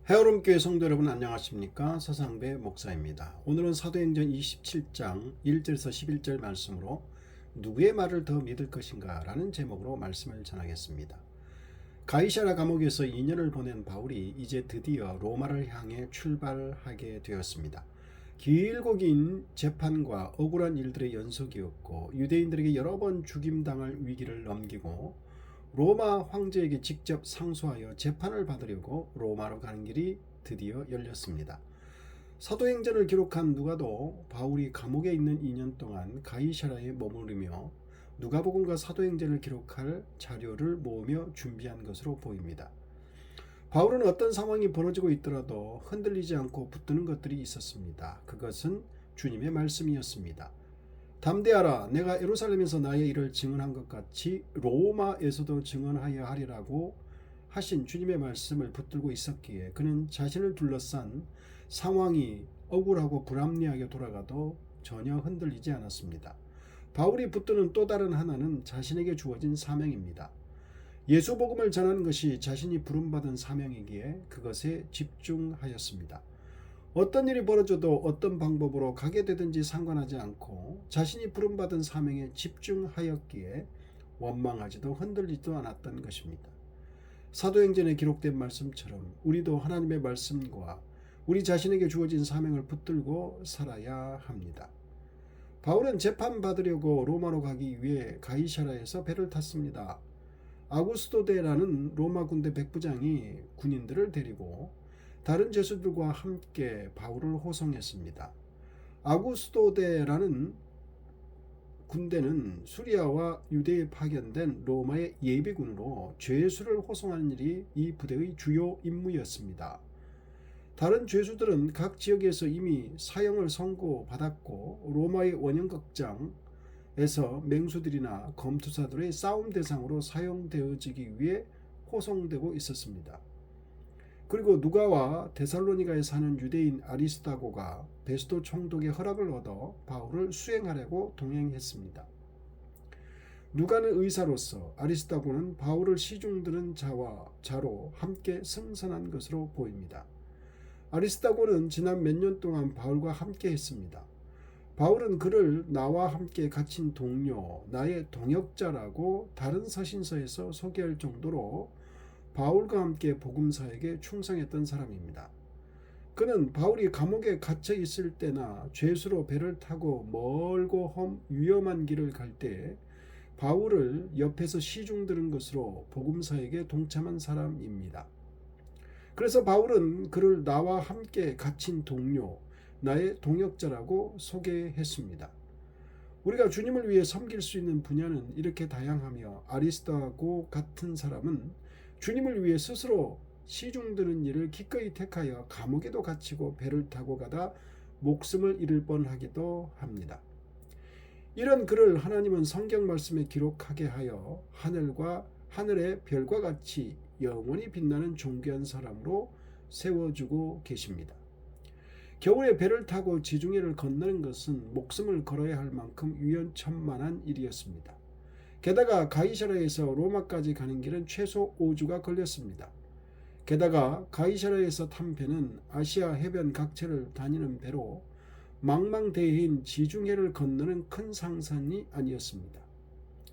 헤어롬교회 성도 여러분 안녕하십니까? 서상배 목사입니다. 오늘은 사도행전 27장 1절에서 11절 말씀으로 누구의 말을 더 믿을 것인가 라는 제목으로 말씀을 전하겠습니다. 가이사랴 감옥에서 2년을 보낸 바울이 이제 드디어 로마를 향해 출발하게 되었습니다. 길고 긴 재판과 억울한 일들의 연속이었고 유대인들에게 여러 번 죽임당할 위기를 넘기고 로마 황제에게 직접 상소하여 재판을 받으려고 로마로 가는 길이 드디어 열렸습니다. 사도행전을 기록한 누가도 바울이 감옥에 있는 2년 동안 가이사랴에 머무르며 누가복음과 사도행전을 기록할 자료를 모으며 준비한 것으로 보입니다. 바울은 어떤 상황이 벌어지고 있더라도 흔들리지 않고 붙드는 것들이 있었습니다. 그것은 주님의 말씀이었습니다. 담대하라, 내가 예루살렘에서 나의 일을 증언한 것 같이 로마에서도 증언하여 하리라고 하신 주님의 말씀을 붙들고 있었기에 그는 자신을 둘러싼 상황이 억울하고 불합리하게 돌아가도 전혀 흔들리지 않았습니다. 바울이 붙드는 또 다른 하나는 자신에게 주어진 사명입니다. 예수 복음을 전하는 것이 자신이 부름받은 사명이기에 그것에 집중하였습니다. 어떤 일이 벌어져도 어떤 방법으로 가게 되든지 상관하지 않고 자신이 부름받은 사명에 집중하였기에 원망하지도 흔들리지도 않았던 것입니다. 사도행전에 기록된 말씀처럼 우리도 하나님의 말씀과 우리 자신에게 주어진 사명을 붙들고 살아야 합니다. 바울은 재판받으려고 로마로 가기 위해 가이사랴에서 배를 탔습니다. 아구스토데라는 로마 군대 백부장이 군인들을 데리고 다른 죄수들과 함께 바울을 호송했습니다. 아구스토데라는 군대는 수리아와 유대에 파견된 로마의 예비군으로 죄수를 호송하는 일이 이 부대의 주요 임무였습니다. 다른 죄수들은 각 지역에서 이미 사형을 선고받았고 로마의 원형극장에서 맹수들이나 검투사들의 싸움 대상으로 사용되어지기 위해 호송되고 있었습니다. 그리고 누가와 데살로니가에 사는 유대인 아리스다고가 베스도 총독의 허락을 얻어 바울을 수행하려고 동행했습니다. 누가는 의사로서 아리스다고는 바울을 시중드는 자로 함께 승선한 것으로 보입니다. 아리스다고는 지난 몇 년 동안 바울과 함께 했습니다. 바울은 그를 나와 함께 갇힌 동료, 나의 동역자라고 다른 서신서에서 소개할 정도로 바울과 함께 복음사에게 충성했던 사람입니다. 그는 바울이 감옥에 갇혀 있을 때나 죄수로 배를 타고 멀고 위험한 길을 갈 때 바울을 옆에서 시중 들은 것으로 복음사에게 동참한 사람입니다. 그래서 바울은 그를 나와 함께 갇힌 동료, 나의 동역자라고 소개했습니다. 우리가 주님을 위해 섬길 수 있는 분야는 이렇게 다양하며 아리스다고 같은 사람은 주님을 위해 스스로 시중드는 일을 기꺼이 택하여 감옥에도 갇히고 배를 타고 가다 목숨을 잃을 뻔하기도 합니다. 이런 그를 하나님은 성경 말씀에 기록하게 하여 하늘의 별과 같이 영원히 빛나는 존귀한 사람으로 세워주고 계십니다. 겨울에 배를 타고 지중해를 건너는 것은 목숨을 걸어야 할 만큼 위험천만한 일이었습니다. 게다가 가이사랴에서 로마까지 가는 길은 최소 5주가 걸렸습니다. 게다가 가이사랴에서 탄 배는 아시아 해변 각처를 다니는 배로 망망대해인 지중해를 건너는 큰 상산이 아니었습니다.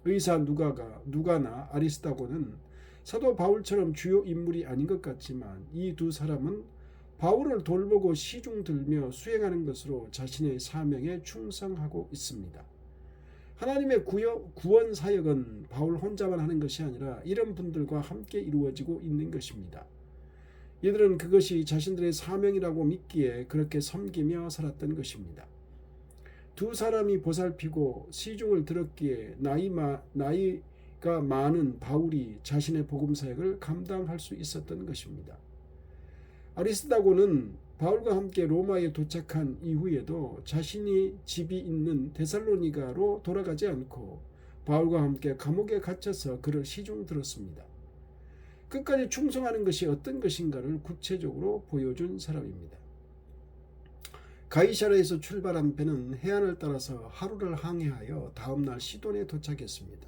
의사 누가나 아리스다고는 사도 바울처럼 주요 인물이 아닌 것 같지만 이 두 사람은 바울을 돌보고 시중 들며 수행하는 것으로 자신의 사명에 충성하고 있습니다. 하나님의 구원 사역은 바울 혼자만 하는 것이 아니라 이런 분들과 함께 이루어지고 있는 것입니다. 이들은 그것이 자신들의 사명이라고 믿기에 그렇게 섬기며 살았던 것입니다. 두 사람이 보살피고 시중을 들었기에 나이가 많은 바울이 자신의 복음 사역을 감당할 수 있었던 것입니다. 아리스다고는 바울과 함께 로마에 도착한 이후에도 자신이 집이 있는 데살로니가로 돌아가지 않고 바울과 함께 감옥에 갇혀서 그를 시중 들었습니다. 끝까지 충성하는 것이 어떤 것인가를 구체적으로 보여준 사람입니다. 가이사랴에서 출발한 배는 해안을 따라서 하루를 항해하여 다음날 시돈에 도착했습니다.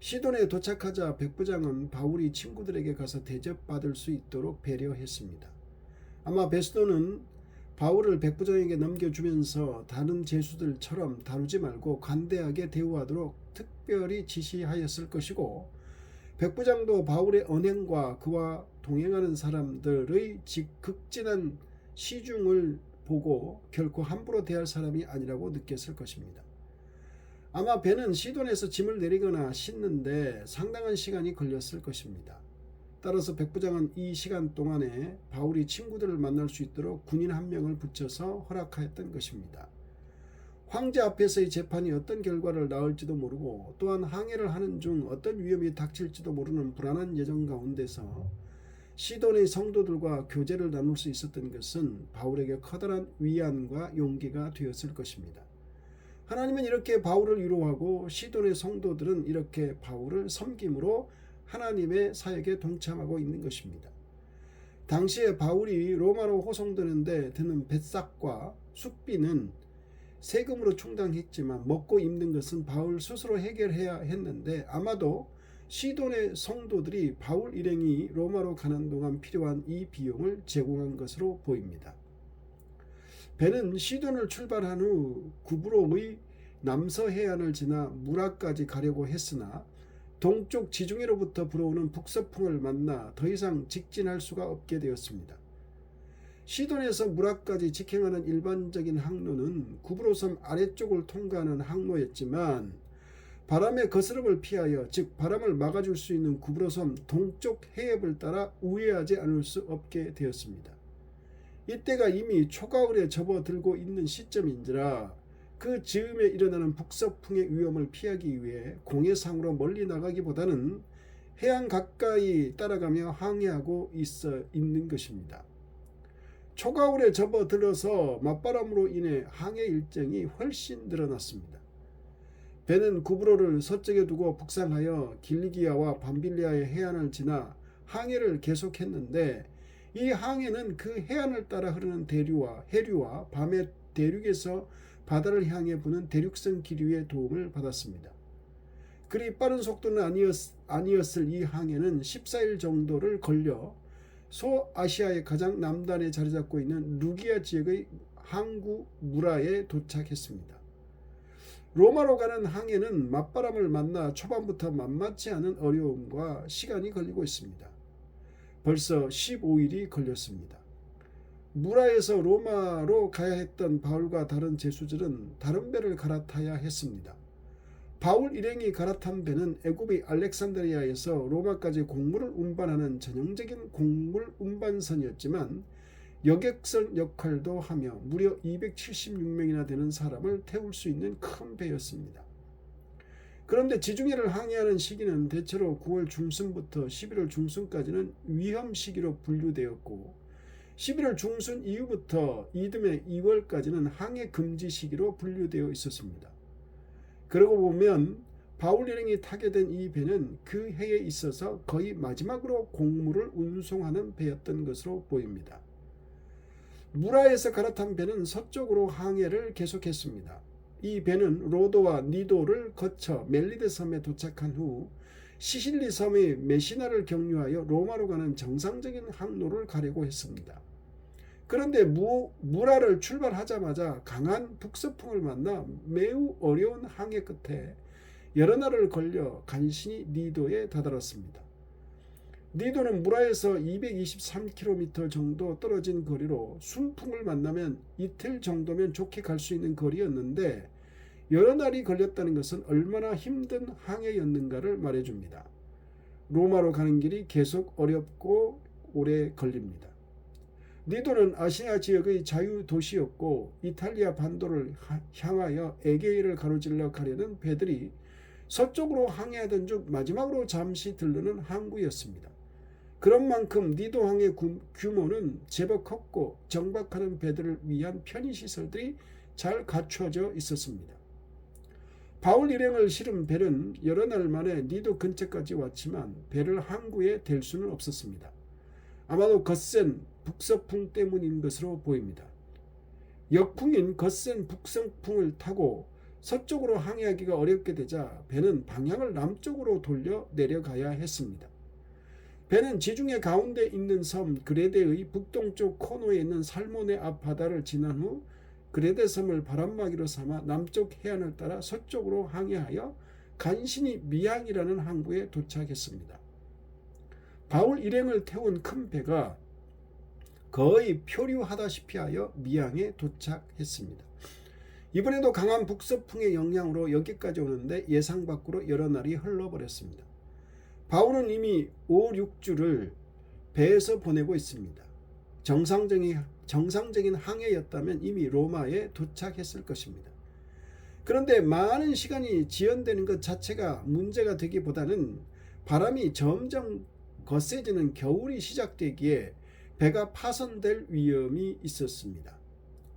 시돈에 도착하자 백부장은 바울이 친구들에게 가서 대접받을 수 있도록 배려했습니다. 아마 베스도는 바울을 백부장에게 넘겨주면서 다른 죄수들처럼 다루지 말고 관대하게 대우하도록 특별히 지시하였을 것이고, 백부장도 바울의 언행과 그와 동행하는 사람들의 극진한 시중을 보고 결코 함부로 대할 사람이 아니라고 느꼈을 것입니다. 아마 배는 시돈에서 짐을 내리거나 싣는데 상당한 시간이 걸렸을 것입니다. 따라서 백부장은 이 시간 동안에 바울이 친구들을 만날 수 있도록 군인 한 명을 붙여서 허락하였던 것입니다. 황제 앞에서의 재판이 어떤 결과를 낳을지도 모르고, 또한 항해를 하는 중 어떤 위험이 닥칠지도 모르는 불안한 예정 가운데서 시돈의 성도들과 교제를 나눌 수 있었던 것은 바울에게 커다란 위안과 용기가 되었을 것입니다. 하나님은 이렇게 바울을 위로하고 시돈의 성도들은 이렇게 바울을 섬김으로 하나님의 사역에 동참하고 있는 것입니다. 당시에 바울이 로마로 호송되는데 드는 뱃삭과 숙비는 세금으로 충당했지만 먹고 입는 것은 바울 스스로 해결해야 했는데, 아마도 시돈의 성도들이 바울 일행이 로마로 가는 동안 필요한 이 비용을 제공한 것으로 보입니다. 배는 시돈을 출발한 후 구브로의 남서 해안을 지나 무라까지 가려고 했으나 동쪽 지중해로부터 불어오는 북서풍을 만나 더 이상 직진할 수가 없게 되었습니다. 시돈에서 무라까지 직행하는 일반적인 항로는 구브로섬 아래쪽을 통과하는 항로였지만, 바람의 거스름을 피하여, 즉 바람을 막아줄 수 있는 구브로섬 동쪽 해협을 따라 우회하지 않을 수 없게 되었습니다. 이때가 이미 초가을에 접어들고 있는 시점인지라 그 즈음에 일어나는 북서풍의 위험을 피하기 위해 공해상으로 멀리 나가기보다는 해안 가까이 따라가며 항해하고 있는 것입니다. 초가을에 접어들어서 맞바람으로 인해 항해 일정이 훨씬 늘어났습니다. 배는 구브로를 서쪽에 두고 북상하여 길리기아와 밤빌리아의 해안을 지나 항해를 계속했는데, 이 항해는 그 해안을 따라 흐르는 해류와 밤에 대륙에서 바다를 향해 부는 대륙성 기류의 도움을 받았습니다. 그리 빠른 속도는 아니었을 이 항해는 14일 정도를 걸려 소아시아의 가장 남단에 자리 잡고 있는 루기아 지역의 항구 무라에 도착했습니다. 로마로 가는 항해는 맞바람을 만나 초반부터 만만치 않은 어려움과 시간이 걸리고 있습니다. 벌써 15일이 걸렸습니다. 무라에서 로마로 가야 했던 바울과 다른 제수들은 다른 배를 갈아타야 했습니다. 바울 일행이 갈아탄 배는 애굽의 알렉산드리아에서 로마까지 곡물을 운반하는 전형적인 곡물 운반선이었지만, 여객선 역할도 하며 무려 276명이나 되는 사람을 태울 수 있는 큰 배였습니다. 그런데 지중해를 항해하는 시기는 대체로 9월 중순부터 11월 중순까지는 위험 시기로 분류되었고, 11월 중순 이후부터 이듬해 2월까지는 항해 금지 시기로 분류되어 있었습니다. 그러고 보면 바울 일행이 타게 된 이 배는 그 해에 있어서 거의 마지막으로 곡물을 운송하는 배였던 것으로 보입니다. 무라에서 갈아탄 배는 서쪽으로 항해를 계속했습니다. 이 배는 로도와 니도를 거쳐 멜리데 섬에 도착한 후 시실리 섬의 메시나를 경유하여 로마로 가는 정상적인 항로를 가려고 했습니다. 그런데 무라를 출발하자마자 강한 북서풍을 만나 매우 어려운 항해 끝에 여러 날을 걸려 간신히 니도에 다다랐습니다. 니도는 무라에서 223km 정도 떨어진 거리로 순풍을 만나면 이틀 정도면 좋게 갈 수 있는 거리였는데, 여러 날이 걸렸다는 것은 얼마나 힘든 항해였는가를 말해줍니다. 로마로 가는 길이 계속 어렵고 오래 걸립니다. 니도는 아시아 지역의 자유도시였고, 이탈리아 반도를 향하여 에게이를 가로질러 가려는 배들이 서쪽으로 항해하던 중 마지막으로 잠시 들르는 항구였습니다. 그런 만큼 니도 항의 규모는 제법 컸고 정박하는 배들을 위한 편의시설들이 잘 갖춰져 있었습니다. 바울 일행을 실은 배는 여러 날 만에 니도 근처까지 왔지만 배를 항구에 댈 수는 없었습니다. 아마도 거센 북서풍 때문인 것으로 보입니다. 역풍인 거센 북서풍을 타고 서쪽으로 항해하기가 어렵게 되자 배는 방향을 남쪽으로 돌려 내려가야 했습니다. 배는 지중해 가운데 있는 섬 그레데의 북동쪽 코너에 있는 살모네 앞바다를 지난 후 그레데 섬을 바람막이로 삼아 남쪽 해안을 따라 서쪽으로 항해하여 간신히 미항이라는 항구에 도착했습니다. 바울 일행을 태운 큰 배가 거의 표류하다시피 하여 미항에 도착했습니다. 이번에도 강한 북서풍의 영향으로 여기까지 오는데 예상 밖으로 여러 날이 흘러버렸습니다. 바울은 이미 5, 6주를 배에서 보내고 있습니다. 정상적인 항해였다면 이미 로마에 도착했을 것입니다. 그런데 많은 시간이 지연되는 것 자체가 문제가 되기보다는 바람이 점점 거세지는 겨울이 시작되기에 배가 파손될 위험이 있었습니다.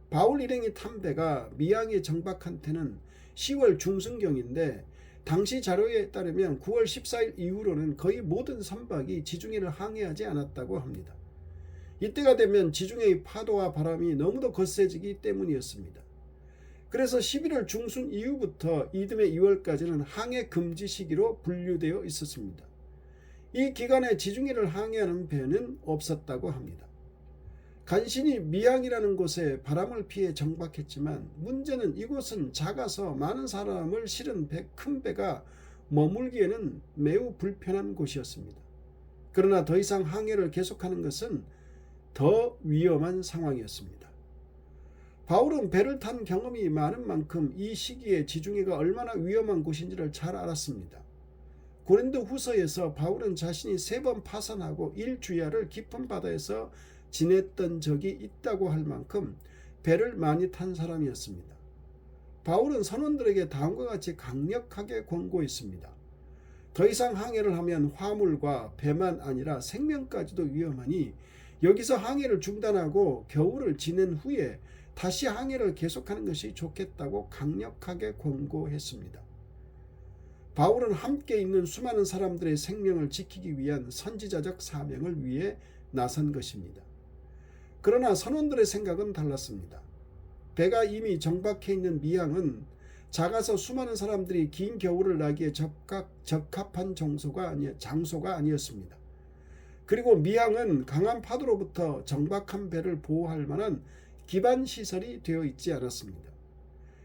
바울 일행이 탄 배가 미항에 정박한 때는 10월 중순경인데 당시 자료에 따르면 9월 14일 이후로는 거의 모든 선박이 지중해를 항해하지 않았다고 합니다. 이때가 되면 지중해의 파도와 바람이 너무도 거세지기 때문이었습니다. 그래서 11월 중순 이후부터 이듬해 2월까지는 항해 금지 시기로 분류되어 있었습니다. 이 기간에 지중해를 항해하는 배는 없었다고 합니다. 간신히 미항이라는 곳에 바람을 피해 정박했지만 문제는 이곳은 작아서 많은 사람을 실은 큰 배가 머물기에는 매우 불편한 곳이었습니다. 그러나 더 이상 항해를 계속하는 것은 더 위험한 상황이었습니다. 바울은 배를 탄 경험이 많은 만큼 이 시기에 지중해가 얼마나 위험한 곳인지를 잘 알았습니다. 고린도 후서에서 바울은 자신이 3번 파산하고 1주야를 깊은 바다에서 지냈던 적이 있다고 할 만큼 배를 많이 탄 사람이었습니다. 바울은 선원들에게 다음과 같이 강력하게 권고했습니다. 더 이상 항해를 하면 화물과 배만 아니라 생명까지도 위험하니 여기서 항해를 중단하고 겨울을 지낸 후에 다시 항해를 계속하는 것이 좋겠다고 강력하게 권고했습니다. 바울은 함께 있는 수많은 사람들의 생명을 지키기 위한 선지자적 사명을 위해 나선 것입니다. 그러나 선원들의 생각은 달랐습니다. 배가 이미 정박해 있는 미항은 작아서 수많은 사람들이 긴 겨울을 나기에 적합한 장소가 아니었습니다. 그리고 미항은 강한 파도로부터 정박한 배를 보호할 만한 기반 시설이 되어 있지 않았습니다.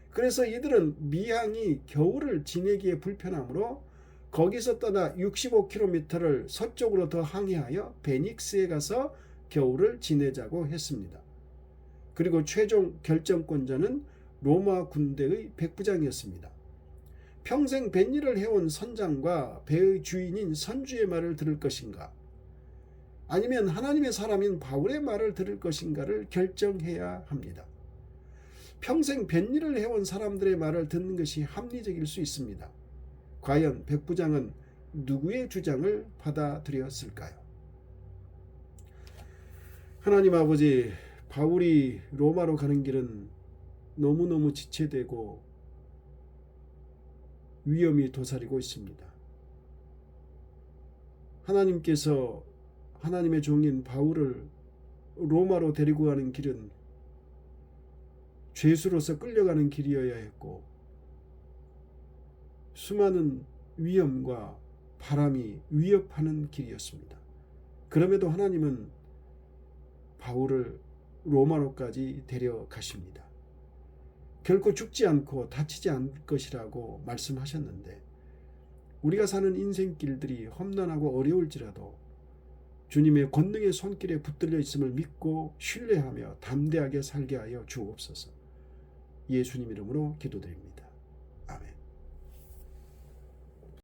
그래서 이들은 미항이 겨울을 지내기에 불편하므로 거기서 떠나 65km를 서쪽으로 더 항해하여 베닉스에 가서 겨울을 지내자고 했습니다. 그리고 최종 결정권자는 로마 군대의 백부장이었습니다. 평생 뱃일을 해온 선장과 배의 주인인 선주의 말을 들을 것인가? 아니면 하나님의 사람인 바울의 말을 들을 것인가를 결정해야 합니다. 평생 뱃일을 해온 사람들의 말을 듣는 것이 합리적일 수 있습니다. 과연 백부장은 누구의 주장을 받아들였을까요? 하나님 아버지, 바울이 로마로 가는 길은 너무너무 지체되고 위험이 도사리고 있습니다. 하나님께서 하나님의 종인 바울을 로마로 데리고 가는 길은 죄수로서 끌려가는 길이어야 했고 수많은 위험과 바람이 위협하는 길이었습니다. 그럼에도 하나님은 바울을 로마로까지 데려가십니다. 결코 죽지 않고 다치지 않을 것이라고 말씀하셨는데 우리가 사는 인생길들이 험난하고 어려울지라도 주님의 권능의 손길에 붙들려 있음을 믿고 신뢰하며 담대하게 살게 하여 주옵소서. 예수님 이름으로 기도드립니다.